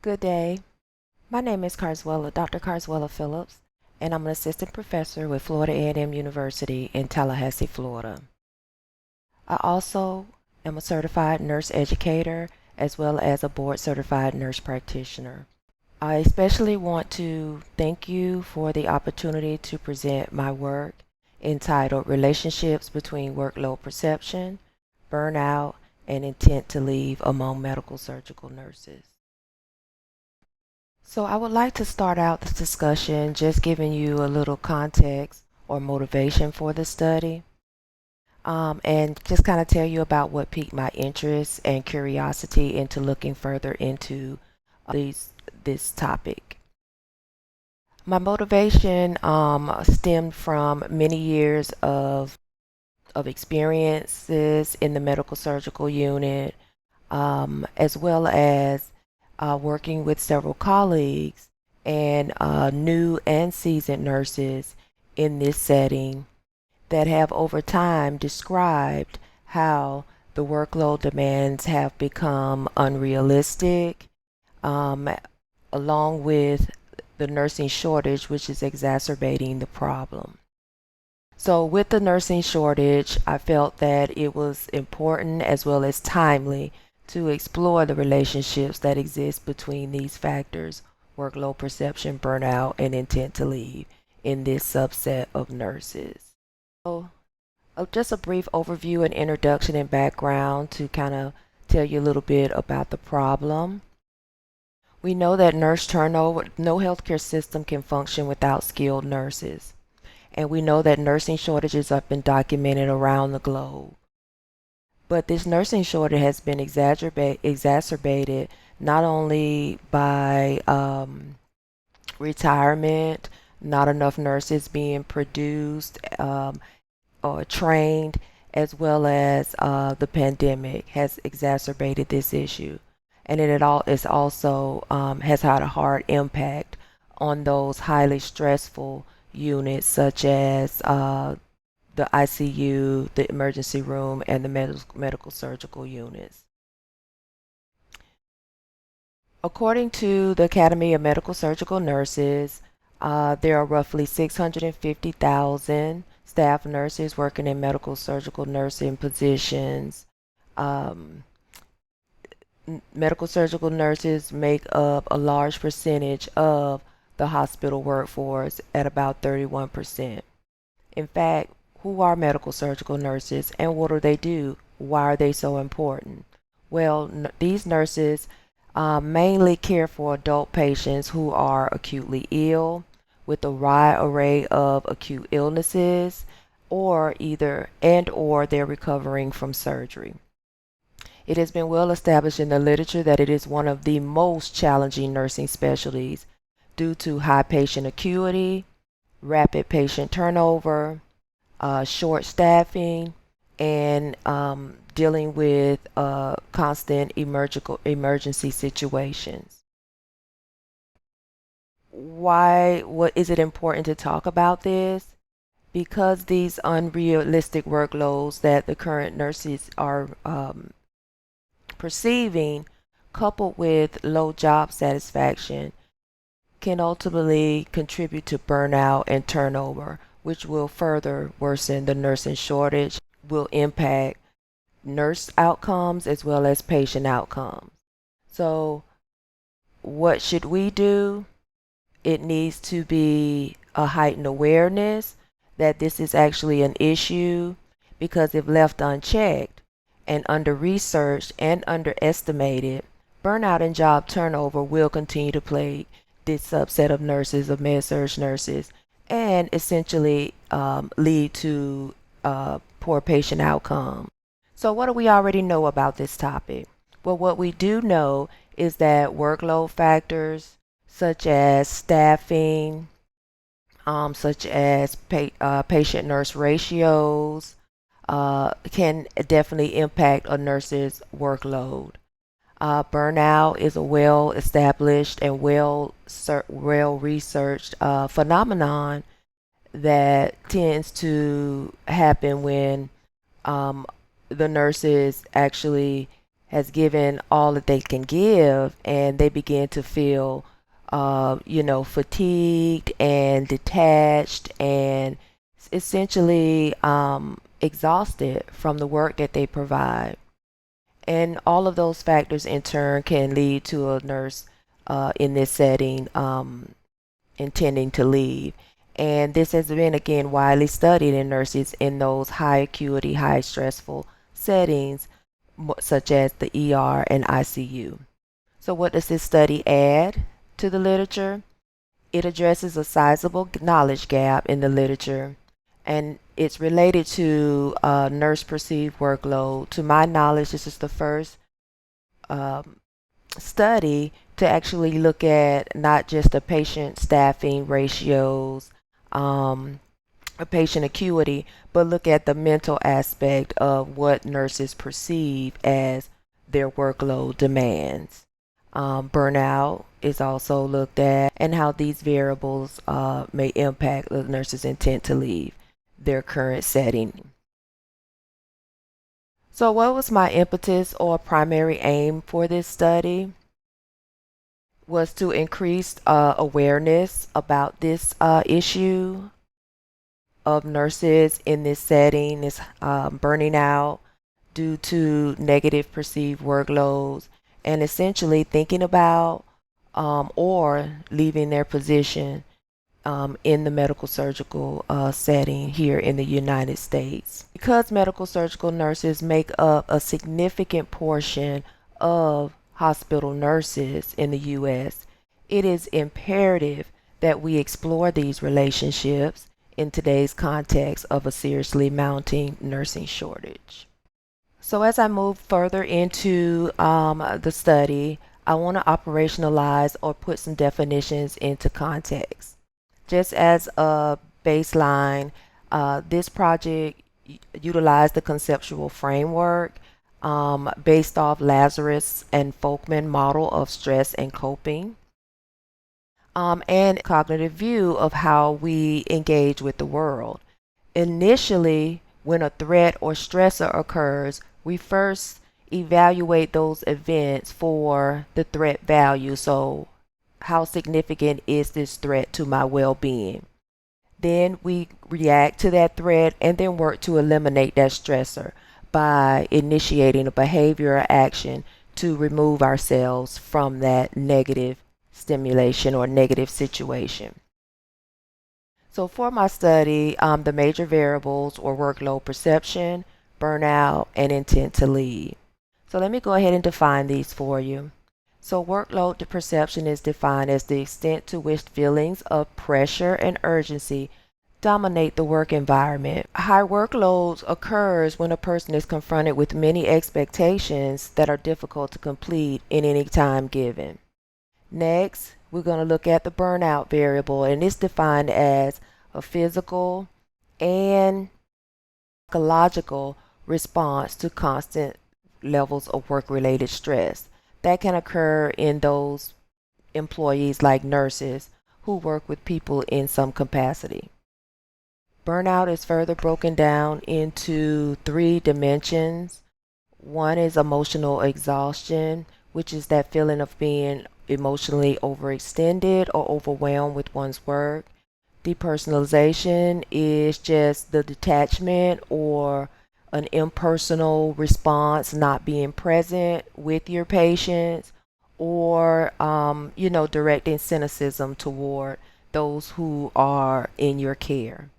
Good day. My name is Dr. Carswella Phillips, and I'm an assistant professor with Florida A&M University in Tallahassee, Florida. I also am a certified nurse educator as well as a board certified nurse practitioner. I especially want to thank you for the opportunity to present my work entitled Relationships Between Workload Perception, Burnout, and Intent to Leave Among Medical Surgical Nurses. So I would like to start out this discussion just giving you a little context or motivation for the study, and just kind of tell you about what piqued my interest and curiosity into looking further into this topic. My motivation stemmed from many years of experiences in the medical surgical unit, as well as working with several colleagues and new and seasoned nurses in this setting that have over time described how the workload demands have become unrealistic, along with the nursing shortage, which is exacerbating the problem. So with the nursing shortage, I felt that it was important as well as timely to explore the relationships that exist between these factors, workload perception, burnout, and intent to leave, in this subset of nurses. So just a brief overview and introduction and background to kind of tell you a little bit about the problem. We know that nurse turnover, no healthcare system can function without skilled nurses. And we know that nursing shortages have been documented around the globe. But this nursing shortage has been exacerbated not only by retirement, not enough nurses being produced or trained, as well as the pandemic has exacerbated this issue. And it also has had a hard impact on those highly stressful units such as the ICU, the emergency room, and the medical surgical units. According to the Academy of Medical Surgical Nurses, there are roughly 650,000 staff nurses working in medical surgical nursing positions. Medical surgical nurses make up a large percentage of the hospital workforce at about 31%. In fact, who are medical surgical nurses and what do they do? Why are they so important? Well, these nurses mainly care for adult patients who are acutely ill with a wide array of acute illnesses, or they're recovering from surgery. It has been well established in the literature that it is one of the most challenging nursing specialties due to high patient acuity, rapid patient turnover, short staffing, and dealing with constant emergency situations. What is it important to talk about this? Because these unrealistic workloads that the current nurses are perceiving, coupled with low job satisfaction, can ultimately contribute to burnout and turnover, which will further worsen the nursing shortage, will impact nurse outcomes as well as patient outcomes. So what should we do? It needs to be a heightened awareness that this is actually an issue, because if left unchecked and under-researched and underestimated, burnout and job turnover will continue to plague this subset of nurses, of med-surg nurses, and essentially lead to poor patient outcomes. So what do we already know about this topic? Well, what we do know is that workload factors such as staffing, such as patient-nurse ratios, can definitely impact a nurse's workload. Burnout is a well-established and well-researched phenomenon that tends to happen when the nurses actually has given all that they can give, and they begin to feel, fatigued and detached and essentially exhausted from the work that they provide. And all of those factors in turn can lead to a nurse in this setting intending to leave. And this has been again widely studied in nurses in those high acuity, high stressful settings, such as the ER and ICU. So, what does this study add to the literature? It addresses a sizable knowledge gap in the literature, and it's related to nurse perceived workload. To my knowledge, this is the first um, study to actually look at not just the patient staffing ratios, or patient acuity, but look at the mental aspect of what nurses perceive as their workload demands. Burnout is also looked at, and how these variables may impact the nurse's intent to leave their current setting. So, what was my impetus or primary aim for this study? Was to increase awareness about this issue of nurses in this setting is burning out due to negative perceived workloads, and essentially thinking about or leaving their position in the medical surgical setting here in the United States. Because medical surgical nurses make up a significant portion of hospital nurses in the U.S., it is imperative that we explore these relationships in today's context of a seriously mounting nursing shortage. So as I move further into the study, I want to operationalize or put some definitions into context. Just as a baseline, this project utilized the conceptual framework based off Lazarus and Folkman model of stress and coping, and cognitive view of how we engage with the world. Initially, when a threat or stressor occurs, we first evaluate those events for the threat value. So, how significant is this threat to my well-being? Then we react to that threat and then work to eliminate that stressor by initiating a behavior or action to remove ourselves from that negative stimulation or negative situation. So for my study, the major variables were workload perception, burnout, and intent to leave. So let me go ahead and define these for you. So workload perception is defined as the extent to which feelings of pressure and urgency dominate the work environment. High workloads occurs when a person is confronted with many expectations that are difficult to complete in any time given. Next, we're going to look at the burnout variable, and it's defined as a physical and psychological response to constant levels of work-related stress. That can occur in those employees like nurses who work with people in some capacity. Burnout is further broken down into 3 dimensions. One is emotional exhaustion, which is that feeling of being emotionally overextended or overwhelmed with one's work. Depersonalization is just the detachment or an impersonal response, not being present with your patients, or directing cynicism toward those who are in your care.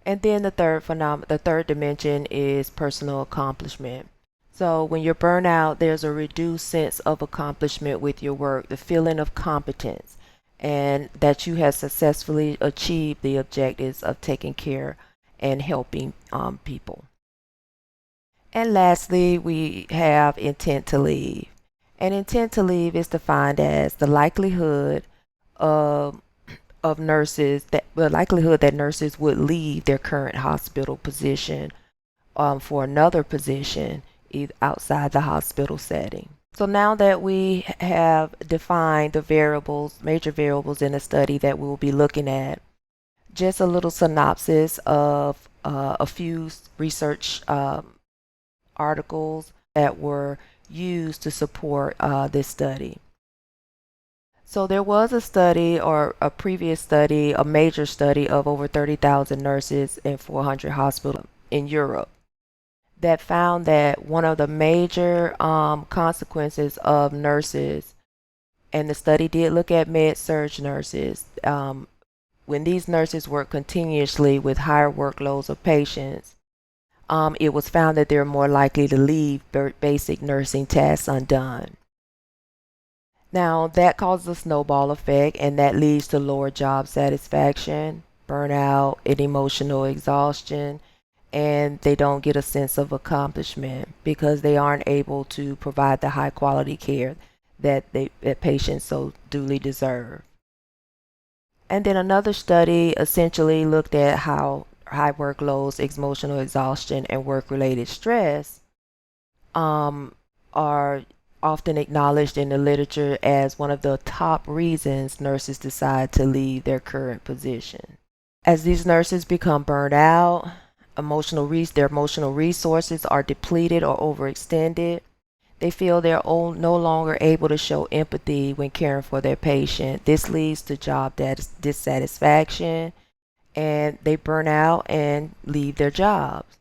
And then the third dimension is personal accomplishment. So when you're burnt out, there's a reduced sense of accomplishment with your work, the feeling of competence, and that you have successfully achieved the objectives of taking care and helping people. And lastly, we have intent to leave. And intent to leave is defined as the likelihood of nurses that the likelihood that nurses would leave their current hospital position for another position outside the hospital setting. So now that we have defined the variables, major variables in the study that we will be looking at, just a little synopsis of a few research articles that were used to support this study. So there was a study, or a previous study, a major study of over 30,000 nurses in 400 hospitals in Europe, that found that one of the major consequences of nurses, and the study did look at med-surg nurses, when these nurses work continuously with higher workloads of patients, it was found that they're more likely to leave basic nursing tasks undone. Now, that causes a snowball effect, and that leads to lower job satisfaction, burnout, and emotional exhaustion, and they don't get a sense of accomplishment because they aren't able to provide the high quality care that patients so duly deserve. And then another study essentially looked at how high workloads, emotional exhaustion, and work-related stress are often acknowledged in the literature as one of the top reasons nurses decide to leave their current position. As these nurses become burned out, their emotional resources are depleted or overextended. They feel they're no longer able to show empathy when caring for their patient. This leads to job dissatisfaction, and they burn out and leave their jobs.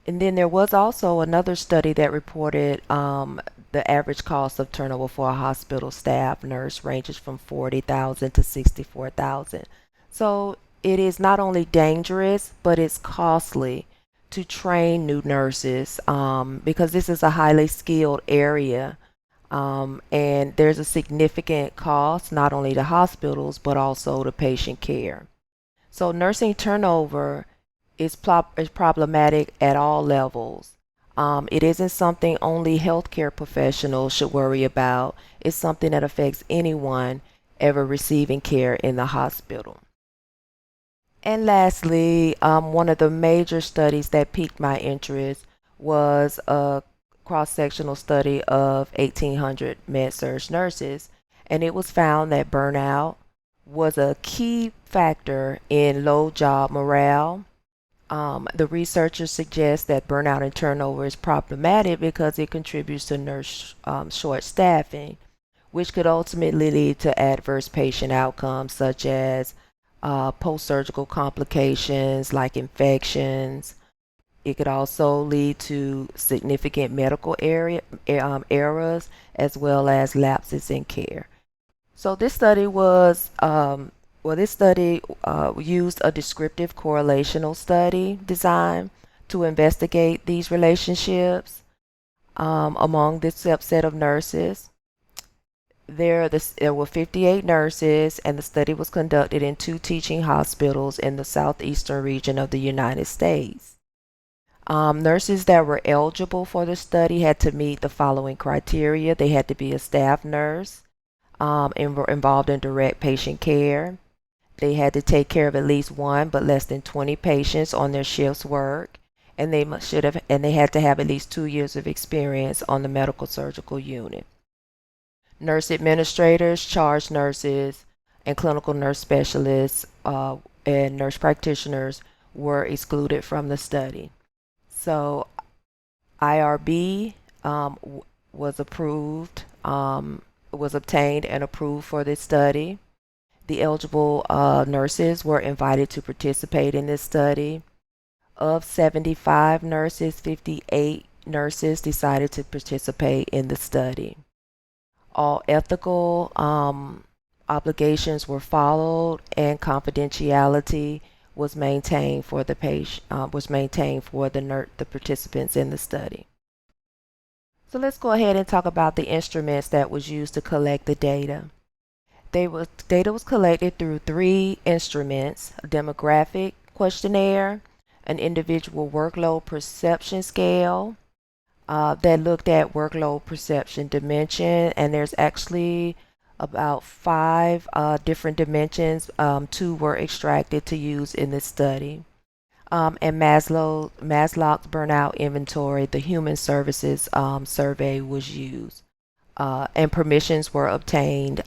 And then there was also another study that reported the average cost of turnover for a hospital staff nurse ranges from 40,000 to 64,000. So it is not only dangerous, but it's costly to train new nurses because this is a highly skilled area, and there's a significant cost not only to hospitals but also to patient care. So nursing turnover is problematic at all levels. It isn't something only healthcare professionals should worry about. It's something that affects anyone ever receiving care in the hospital. And lastly, one of the major studies that piqued my interest was a cross-sectional study of 1,800 med-surg nurses, and it was found that burnout was a key factor in low job morale. The researchers suggest that burnout and turnover is problematic because it contributes to nurse short staffing, which could ultimately lead to adverse patient outcomes such as post-surgical complications like infections. It could also lead to significant medical errors as well as lapses in care. So this study used a descriptive correlational study design to investigate these relationships among this subset of nurses. There were 58 nurses, and the study was conducted in 2 teaching hospitals in the southeastern region of the United States. Nurses that were eligible for the study had to meet the following criteria. They had to be a staff nurse involved in direct patient care. They had to take care of at least 1 but less than 20 patients on their shift's work, and they had to have at least 2 years of experience on the medical surgical unit. Nurse administrators, charge nurses, and clinical nurse specialists and nurse practitioners were excluded from the study. So IRB was obtained and approved for this study. The eligible nurses were invited to participate in this study. Of 75 nurses, 58 nurses decided to participate in the study. All ethical obligations were followed, and confidentiality was maintained for the participants in the study. So let's go ahead and talk about the instruments that was used to collect the data. Data was collected through 3 instruments: a demographic questionnaire, an individual workload perception scale that looked at workload perception dimension, and there's actually about 5 different dimensions. 2 were extracted to use in this study. And Maslow's burnout inventory, the human services survey, was used, and permissions were obtained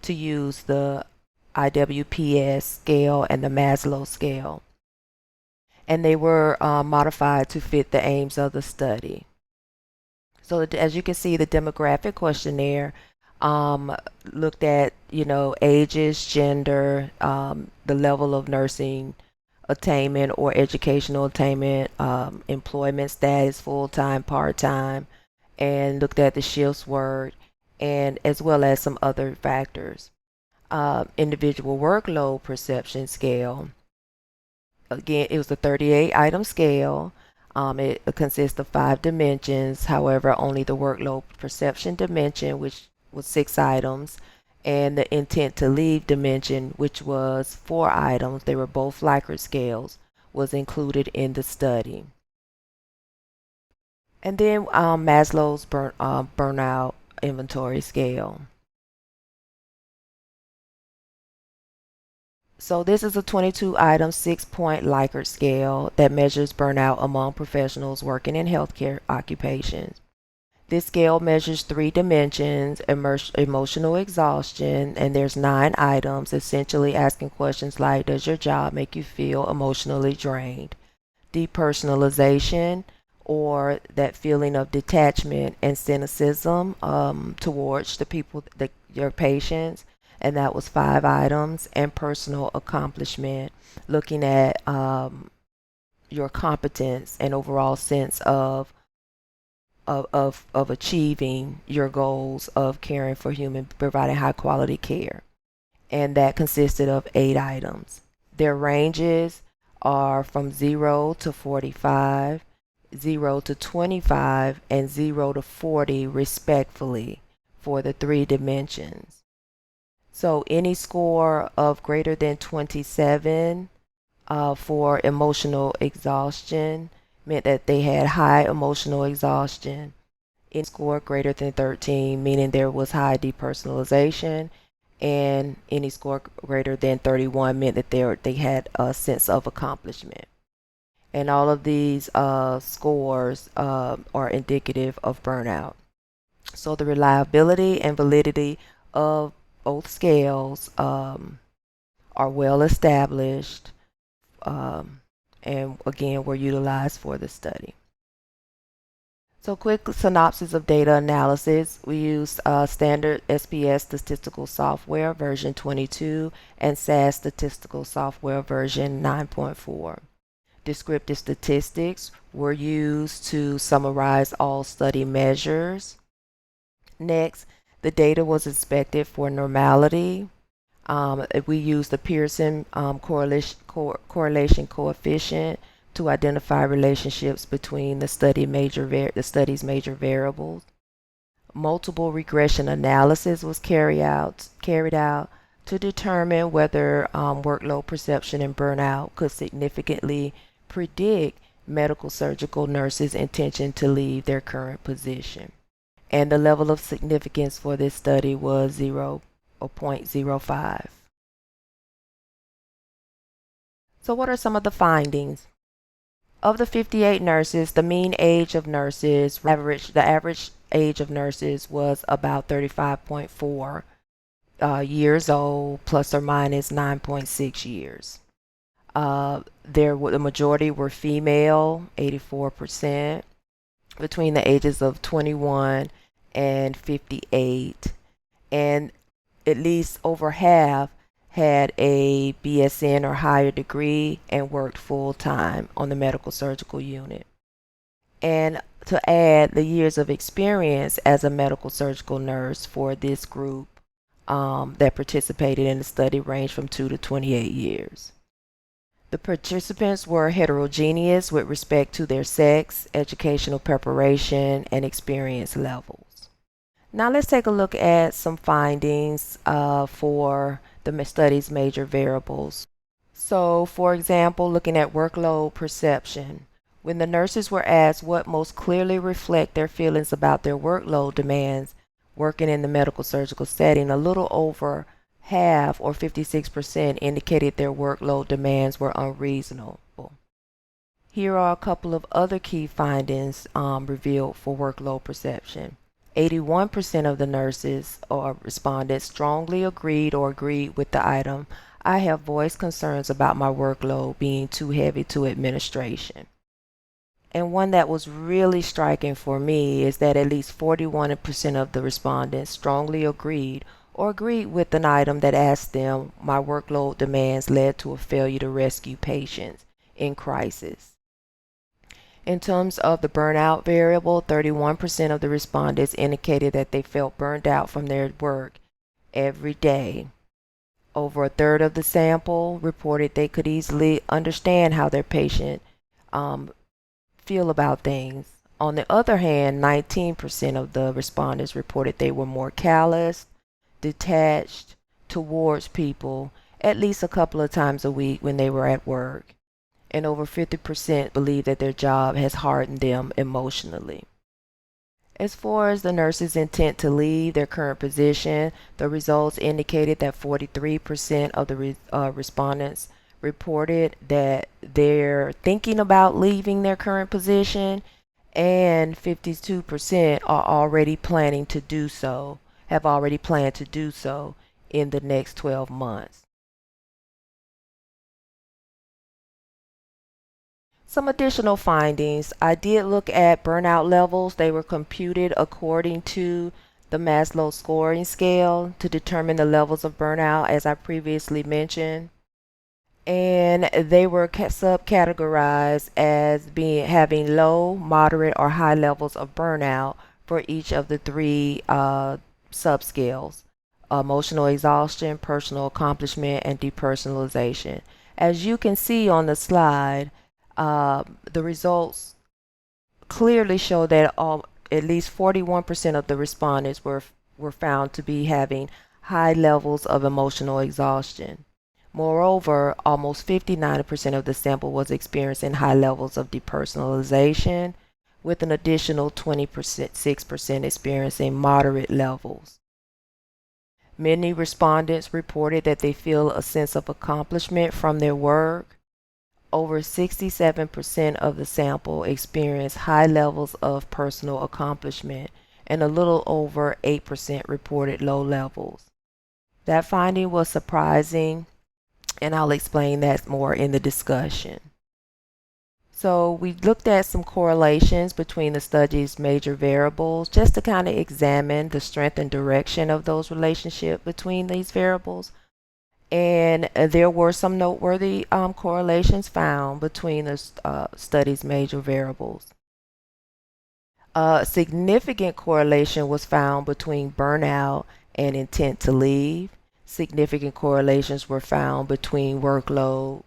to use the IWPS scale and the Maslow scale, and they were modified to fit the aims of the study. So as you can see, the demographic questionnaire um, looked at, ages, gender, the level of nursing attainment or educational attainment, employment status, full-time, part-time, and looked at the shifts worked, and as well as some other factors. Individual workload perception scale. Again, it was a 38 item scale. It consists of 5 dimensions. However, only the workload perception dimension, which was 6 items, and the intent to leave dimension, which was 4 items, they were both Likert scales, was included in the study. And then Maslow's burnout inventory scale. So this is a 22 item 6-point Likert scale that measures burnout among professionals working in healthcare occupations. This scale measures 3 dimensions: emotional exhaustion, and there's 9 items, essentially asking questions like, does your job make you feel emotionally drained? Depersonalization, or that feeling of detachment and cynicism towards the people, your patients, and that was 5 items. And personal accomplishment, looking at your competence and overall sense of achieving your goals of caring for human, providing high quality care. And that consisted of 8 items. Their ranges are from 0 to 45, 0 to 25, and 0 to 40 respectfully for the 3 dimensions. So any score of greater than 27 for emotional exhaustion meant that they had high emotional exhaustion. Any score greater than 13, meaning there was high depersonalization, and any score greater than 31 meant that they had a sense of accomplishment. And all of these scores are indicative of burnout. So the reliability and validity of both scales are well established, and again were utilized for the study. So quick synopsis of data analysis. We used standard SPS statistical software version 22 and SAS statistical software version 9.4. Descriptive statistics were used to summarize all study measures. Next, the data was inspected for normality. We used the Pearson correlation coefficient to identify relationships between the study's major variables. Multiple regression analysis was carried out to determine whether workload perception and burnout could significantly predict medical surgical nurses' intention to leave their current position. And the level of significance for this study was 0.05. So what are some of the findings? Of the 58 nurses, the mean age of nurses, the average age of nurses was about 35.4 years old, plus or minus 9.6 years. The majority were female, 84%, between the ages of 21 and 58, and at least over half had a BSN or higher degree and worked full time on the medical surgical unit. And to add, the years of experience as a medical surgical nurse for this group that participated in the study ranged from 2 to 28 years. The participants were heterogeneous with respect to their sex, educational preparation, and experience levels. Now let's take a look at some findings for the study's major variables. So, for example, looking at workload perception. When the nurses were asked what most clearly reflect their feelings about their workload demands working in the medical surgical setting, a little over half, or 56%, indicated their workload demands were unreasonable. Here are a couple of other key findings revealed for workload perception. 81% of the nurses or respondents strongly agreed with the item, I have voiced concerns about my workload being too heavy to administration. And one that was really striking for me is that at least 41% of the respondents strongly agreed or agreed with an item that asked them, my workload demands led to a failure to rescue patients in crisis. In terms of the burnout variable, 31% of the respondents indicated that they felt burned out from their work every day. Over a third of the sample reported they could easily understand how their patient feel about things. On the other hand, 19% of the respondents reported they were more callous, detached towards people at least a couple of times a week when they were at work. And over 50% believe that their job has hardened them emotionally. As far as the nurse's intent to leave their current position, the results indicated that 43% of the respondents reported that they're thinking about leaving their current position, and 52% are already planning to do so, have already planned to do so in the next 12 months. Some additional findings. I did look at burnout levels. They were computed according to the Maslow scoring scale to determine the levels of burnout, as I previously mentioned. And they were subcategorized as having low, moderate, or high levels of burnout for each of the three subscales: emotional exhaustion, personal accomplishment, and depersonalization. As you can see on the slide, the results clearly show that at least 41% of the respondents were found to be having high levels of emotional exhaustion. Moreover, almost 59% of the sample was experiencing high levels of depersonalization, with an additional 6% experiencing moderate levels. Many respondents reported that they feel a sense of accomplishment from their work. Over 67% of the sample experienced high levels of personal accomplishment, and a little over 8% reported low levels. That finding was surprising, and I'll explain that more in the discussion. So we looked at some correlations between the study's major variables just to kind of examine the strength and direction of those relationships between these variables. And there were some noteworthy correlations found between the study's major variables. A significant correlation was found between burnout and intent to leave. Significant correlations were found between workload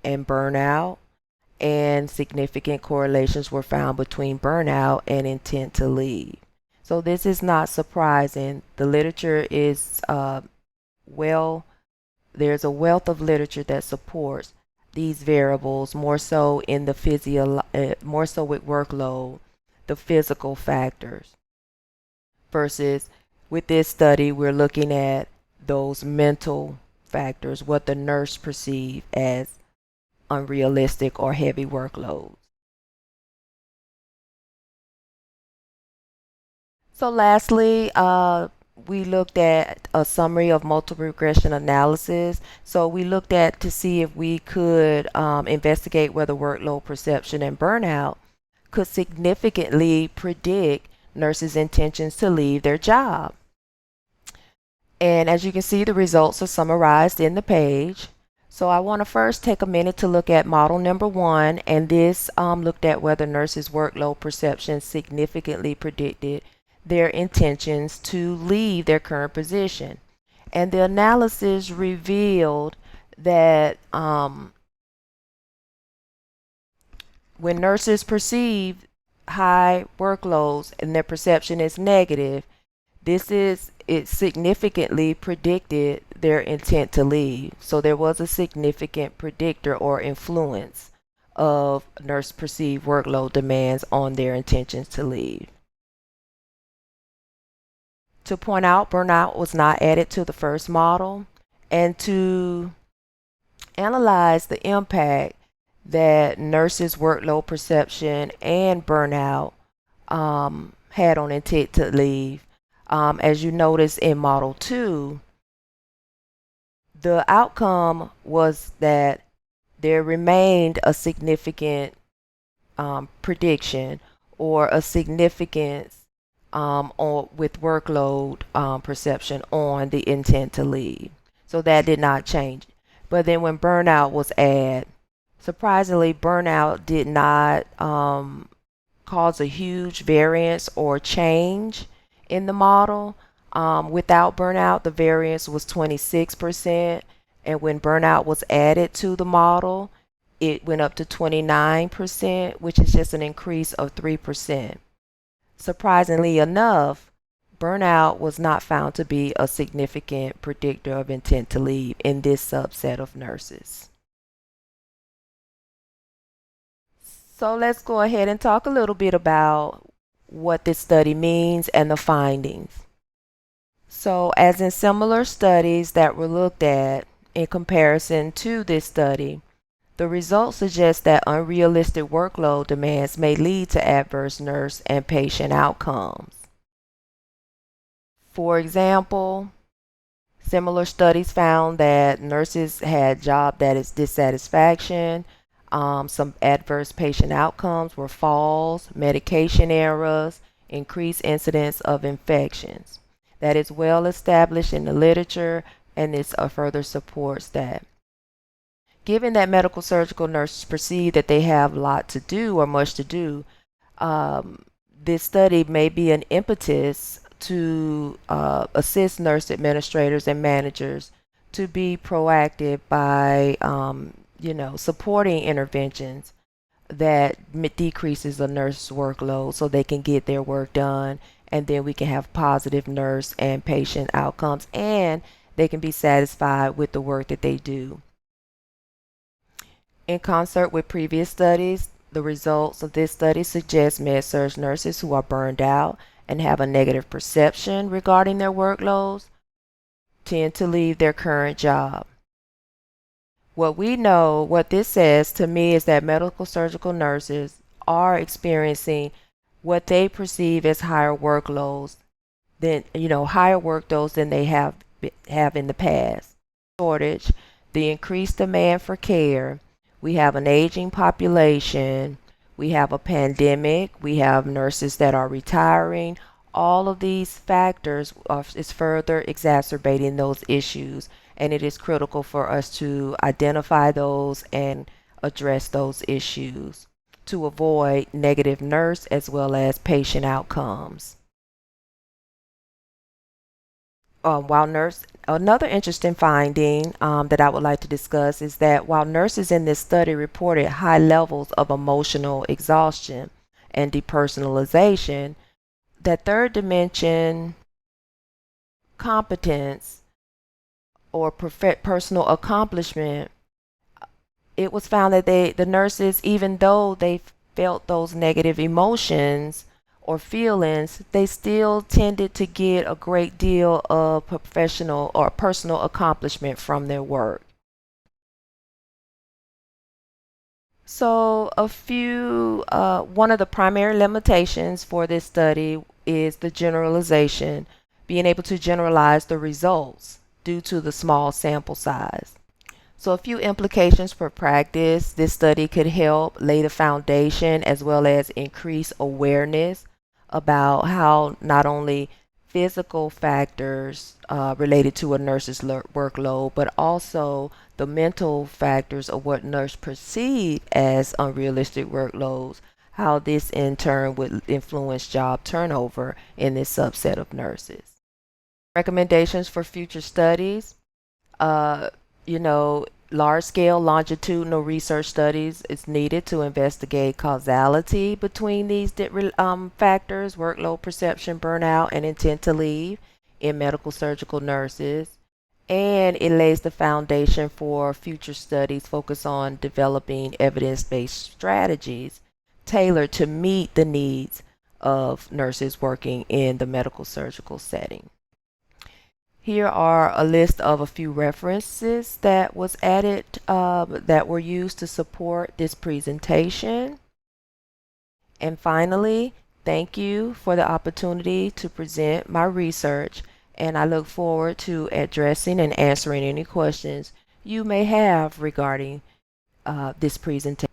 and burnout, and significant correlations were found between burnout and intent to leave. So this is not surprising. The literature is there's a wealth of literature that supports these variables, more so in the more so with workload, the physical factors, versus with this study we're looking at those mental factors, what the nurse perceived as unrealistic or heavy workloads. So lastly, we looked at a summary of multiple regression analysis. So we looked at to see if we could investigate whether workload perception and burnout could significantly predict nurses' intentions to leave their job. And as you can see, the results are summarized in the page. So I want to first take a minute to look at model number 1, and this looked at whether nurses' workload perception significantly predicted their intentions to leave their current position. And the analysis revealed that when nurses perceive high workloads and their perception is negative, it significantly predicted their intent to leave. So there was a significant predictor or influence of nurse perceived workload demands on their intentions to leave. To point out, burnout was not added to the first model, and to analyze the impact that nurses' workload perception and burnout had on intent to leave. As you notice in model 2, the outcome was that there remained a significant prediction or a significance with workload perception on the intent to leave. So that did not change. But then when burnout was added, surprisingly, burnout did not cause a huge variance or change in the model. Without burnout, the variance was 26%, and when burnout was added to the model, it went up to 29%, which is just an increase of 3%. Surprisingly enough, burnout was not found to be a significant predictor of intent to leave in this subset of nurses. So let's go ahead and talk a little bit about what this study means and the findings. So as in similar studies that were looked at in comparison to this study, the results suggest that unrealistic workload demands may lead to adverse nurse and patient outcomes. For example, similar studies found that nurses had job dissatisfaction. Some adverse patient outcomes were falls, medication errors, increased incidence of infections. That is well established in the literature, and this further supports that. Given that medical surgical nurses perceive that they have a lot to do or much to do, this study may be an impetus to assist nurse administrators and managers to be proactive by supporting interventions that decreases a nurse's workload so they can get their work done, and then we can have positive nurse and patient outcomes, and they can be satisfied with the work that they do. In concert with previous studies, the results of this study suggest med-surg nurses who are burned out and have a negative perception regarding their workloads tend to leave their current job. What this says to me is that medical surgical nurses are experiencing what they perceive as higher workloads higher workloads than they have in the past. Shortage, the increased demand for care, we have an aging population, we have a pandemic, we have nurses that are retiring. All of these factors is further exacerbating those issues, and it is critical for us to identify those and address those issues to avoid negative nurse as well as patient outcomes. Another interesting finding that I would like to discuss is that while nurses in this study reported high levels of emotional exhaustion and depersonalization, that third dimension competence or personal accomplishment, it was found that the nurses, even though they felt those negative emotions or feelings, they still tended to get a great deal of professional or personal accomplishment from their work. So one of the primary limitations for this study is the generalization, being able to generalize the results due to the small sample size. So a few implications for practice. This study could help lay the foundation as well as increase awareness about how not only physical factors related to a nurse's workload, but also the mental factors of what nurse perceive as unrealistic workloads, how this in turn would influence job turnover in this subset of nurses. Recommendations for future studies. Large-scale longitudinal research studies is needed to investigate causality between these factors, workload perception, burnout, and intent to leave in medical surgical nurses. And it lays the foundation for future studies focused on developing evidence-based strategies tailored to meet the needs of nurses working in the medical surgical setting. Here are a list of a few references that was added that were used to support this presentation. And finally, thank you for the opportunity to present my research, and I look forward to addressing and answering any questions you may have regarding this presentation.